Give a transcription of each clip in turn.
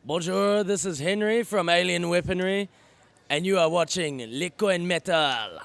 Bonjour, this is Henry from Alien Weaponry, and you are watching Le Coin Metal.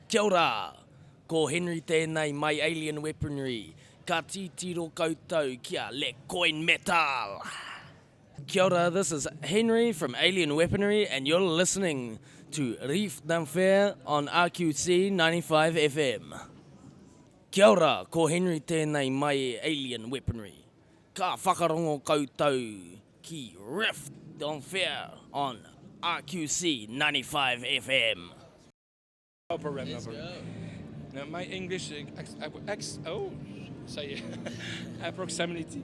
Kia ora, ko Henry tēnei mai Alien Weaponry, ka titiro koutou kia Le Coin Metal. Kia ora, this is Henry from Alien Weaponry, and you're listening to Reef d'Enfer on RQC 95 FM. Kia ora, ko Henry tēnei mai Alien Weaponry, ka whakarongo koutou ki Reef d'Enfer on RQC 95 FM. My English approximately.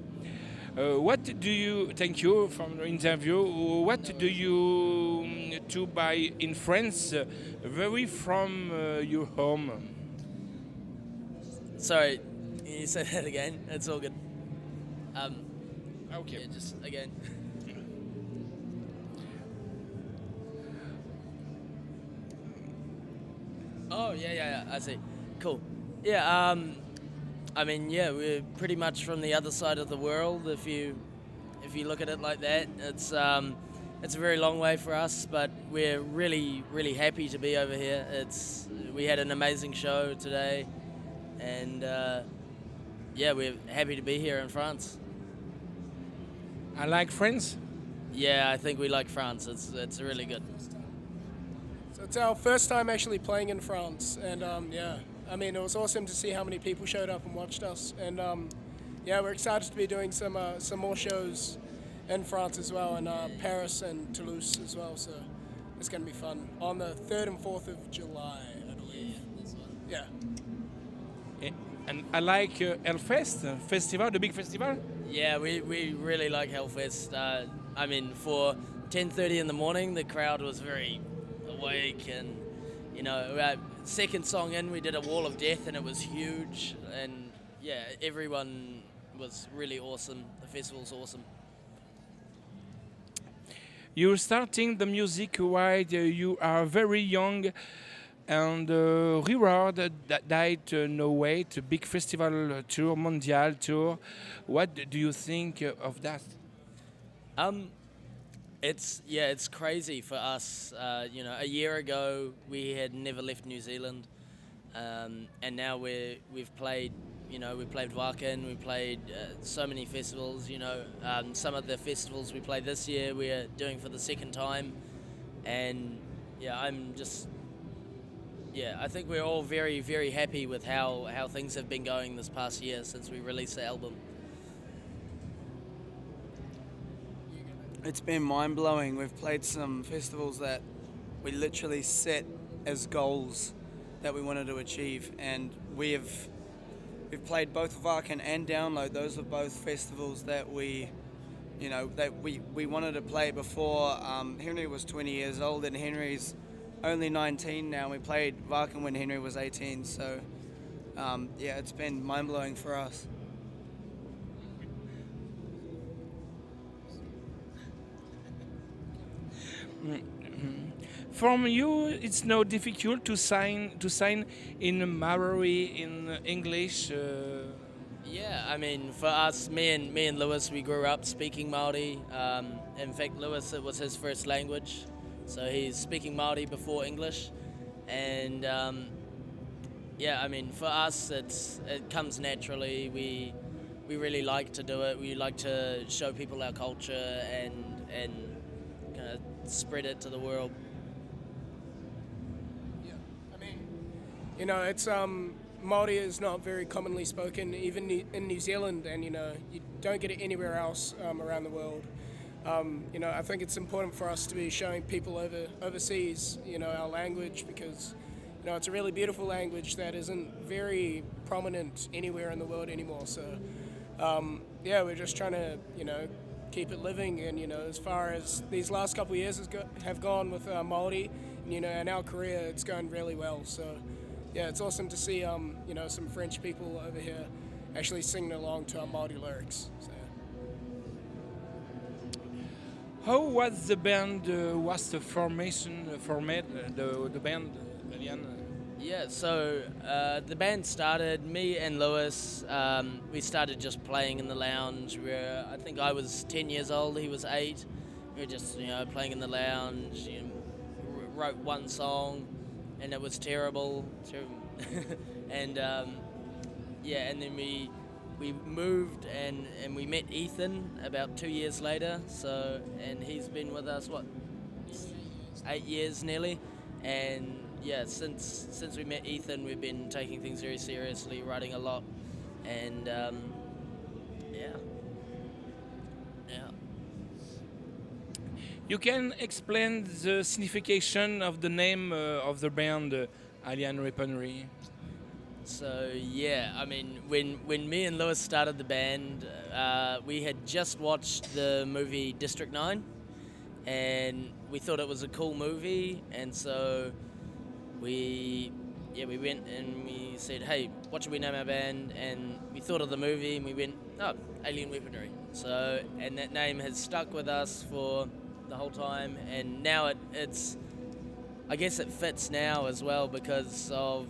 What do you? Thank you for the interview. What do you do by in France? Very from your home. Sorry, can you say that again? It's all good. Okay. Yeah, just again. Oh yeah, I see. Cool. Yeah, I mean, yeah, we're pretty much from the other side of the world. If you look at it like that, it's a very long way for us, but we're really happy to be over here. We had an amazing show today, and yeah, we're happy to be here in France. I like France. Yeah, I think we like France. It's really good. So it's our first time actually playing in France, and yeah, I mean, it was awesome to see how many people showed up and watched us, and yeah, we're excited to be doing some more shows in France as well, and Paris and Toulouse as well. So it's going to be fun on the 3rd and 4th of July, I believe. Yeah. And I like Hellfest festival, the big festival. Yeah, we really like Hellfest. I mean, for 10:30 in the morning, the crowd was very awake, and you know, second song in, we did a Wall of Death, and it was huge, and yeah, everyone was really awesome. The festival's awesome. You're starting the music while you are very young, and reward that no wait, big festival tour, mondial tour. What do you think of that? It's crazy for us. You know, a year ago we had never left New Zealand, and now we've played. You know, we played Wacken, we played so many festivals. You know, some of the festivals we played this year we're doing for the second time, and yeah, I think we're all very happy with how things have been going this past year since we released the album. It's been mind-blowing. We've played some festivals that we literally set as goals that we wanted to achieve, and we've played both Wacken and Download. Those are both festivals that we wanted to play before. Henry was 20 years old, and Henry's only 19 now. We played Wacken when Henry was 18, so yeah, it's been mind-blowing for us. From you, it's no difficult to sign in Maori in English. Yeah, I mean, for us, me and Lewis, we grew up speaking Māori. In fact, Lewis, it was his first language, so he's speaking Māori before English. And yeah, I mean, for us, it comes naturally. We really like to do it. We like to show people our culture and kind of spread it to the world. You know, it's Māori is not very commonly spoken, even in New Zealand, and you know, you don't get it anywhere else around the world. You know, I think it's important for us to be showing people overseas, you know, our language, because you know, it's a really beautiful language that isn't very prominent anywhere in the world anymore. So, yeah, we're just trying to, you know, keep it living, and you know, as far as these last couple of years have gone with Māori, you know, in our career, it's going really well. So. Yeah, it's awesome to see, you know, some French people over here actually singing along to our Māori lyrics. So. How was the band? Was the formation format? The band, Alien? Yeah, so the band started, me and Lewis, we started just playing in the lounge where I think I was 10 years old, he was 8. We were just, playing in the lounge, wrote one song and it was terrible. and and then we moved and we met Ethan about 2 years later, and he's been with us, 8 years nearly, and yeah, since we met Ethan, we've been taking things very seriously, writing a lot, and yeah. You can explain the signification of the name of the band, Alien Weaponry. So yeah, I mean, when me and Lewis started the band, we had just watched the movie District 9, and we thought it was a cool movie, and so we went and we said, hey, what should we name our band? And we thought of the movie, and we went, oh, Alien Weaponry. So, and that name has stuck with us for the whole time, and now it's I guess it fits now as well because of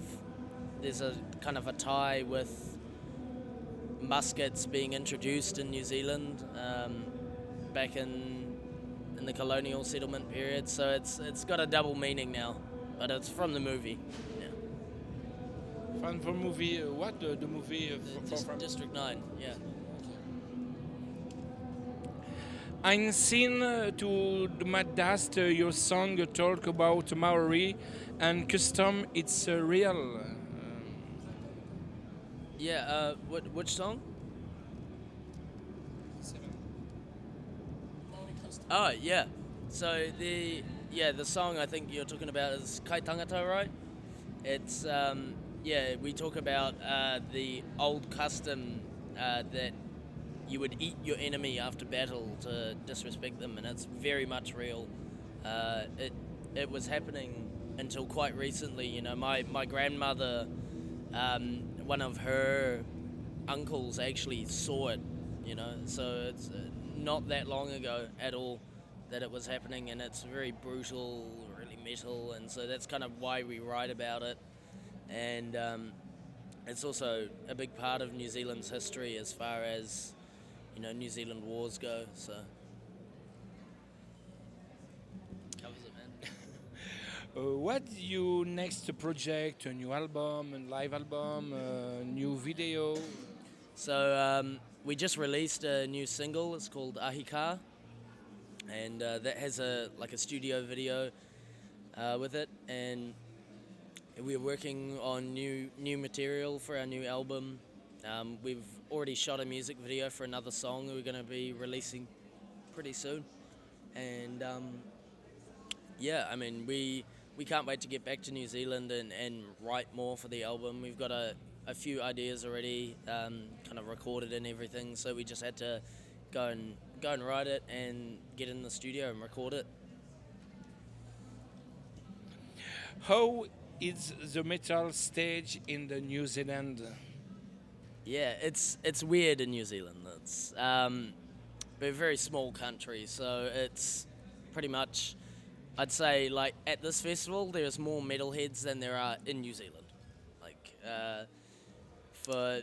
there's a kind of a tie with muskets being introduced in New Zealand back in the colonial settlement period, so it's got a double meaning now, but it's from the movie. Yeah. From the movie, what the movie? From District 9, yeah. I'm seen to Madast your song talk about Maori and custom. It's real. Yeah, which song? Oh, yeah. So the song I think you're talking about is Kai Tangata, right? It's we talk about the old custom that you would eat your enemy after battle to disrespect them, and it's very much real. It was happening until quite recently. My grandmother, one of her uncles actually saw it. So it's not that long ago at all that it was happening, and it's very brutal, really metal, and so that's kind of why we write about it. And it's also a big part of New Zealand's history as far as New Zealand wars go, so covers it, man. What your next project? A new album, a live album, a new video? So we just released a new single. It's called Ahika, and that has a studio video with it, and we're working on new material for our new album. We've already shot a music video for another song that we're going to be releasing pretty soon, and I mean we can't wait to get back to New Zealand and write more for the album. We've got a few ideas already, kind of recorded and everything, so we just had to go and write it and get in the studio and record it. How is the metal stage in the New Zealand? Yeah, it's weird in New Zealand. We're a very small country, so it's pretty much, I'd say, like at this festival, there's more metalheads than there are in New Zealand. For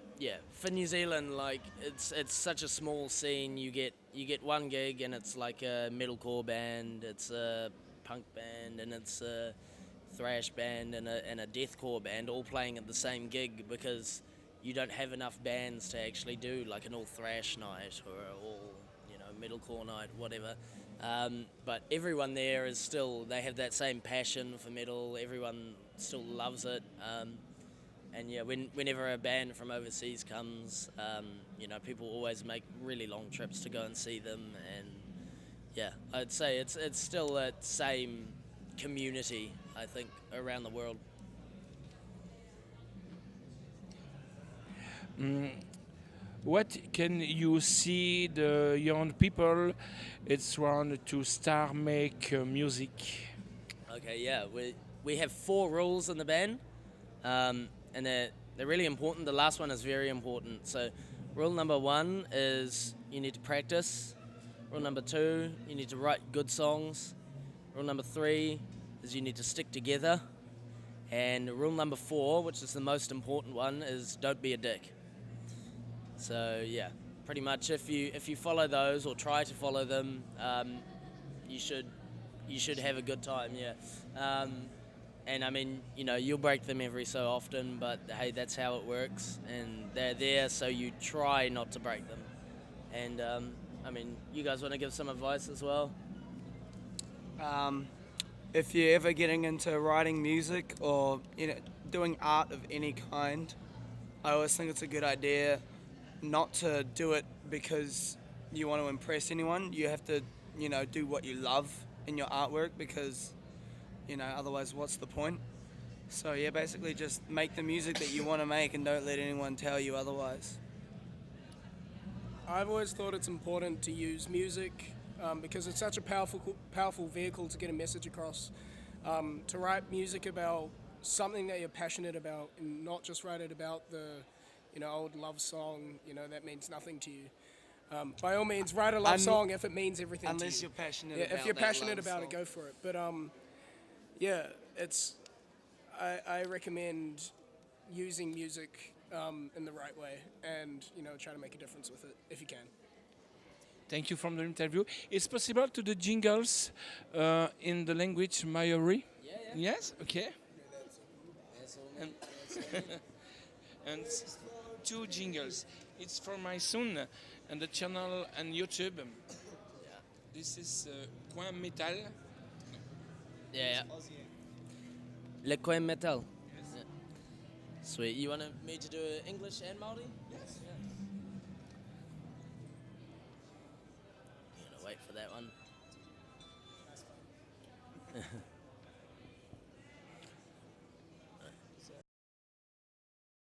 New Zealand, like it's such a small scene. You get one gig and it's like a metalcore band, it's a punk band, and it's a thrash band and a deathcore band all playing at the same gig because you don't have enough bands to actually do like an all thrash night or all metalcore night, whatever. But everyone there is still, they have that same passion for metal. Everyone still loves it. And yeah, whenever a band from overseas comes, people always make really long trips to go and see them. And yeah, I'd say it's still that same community, I think, around the world. What can you see the young people? It's around to start make music. Okay, yeah, we have 4 rules in the band, and they're really important. The last one is very important. So, rule number 1 is you need to practice. Rule number 2, you need to write good songs. Rule number 3 is you need to stick together. And rule number 4, which is the most important one, is don't be a dick. So yeah, pretty much if you follow those or try to follow them, you should have a good time. Yeah. And I mean, you know, you'll break them every so often, but hey, that's how it works, and they're there, so you try not to break them. And I mean, you guys want to give some advice as well? If you're ever getting into writing music or doing art of any kind, I always think it's a good idea not to do it because you want to impress anyone. You have to, do what you love in your artwork because, otherwise what's the point? So yeah, basically just make the music that you want to make and don't let anyone tell you otherwise. I've always thought it's important to use music because it's such a powerful vehicle to get a message across. To write music about something that you're passionate about and not just write it about the, old love song, that means nothing to you. By all means, write a love song if it means everything to you. Unless you're passionate about it. If you're passionate about it, go for it. But yeah, I recommend using music in the right way and, try to make a difference with it if you can. Thank you for the interview. It's possible to do jingles in the language Maori? Yeah. Yes? Okay. And 2 jingles. It's for my son and the channel and YouTube. Yeah. This is Coin Metal. Yeah. Le Coin Metal. Yeah. Sweet. You want me to do English and Māori? Yes. Yeah. You gotta wait for that one.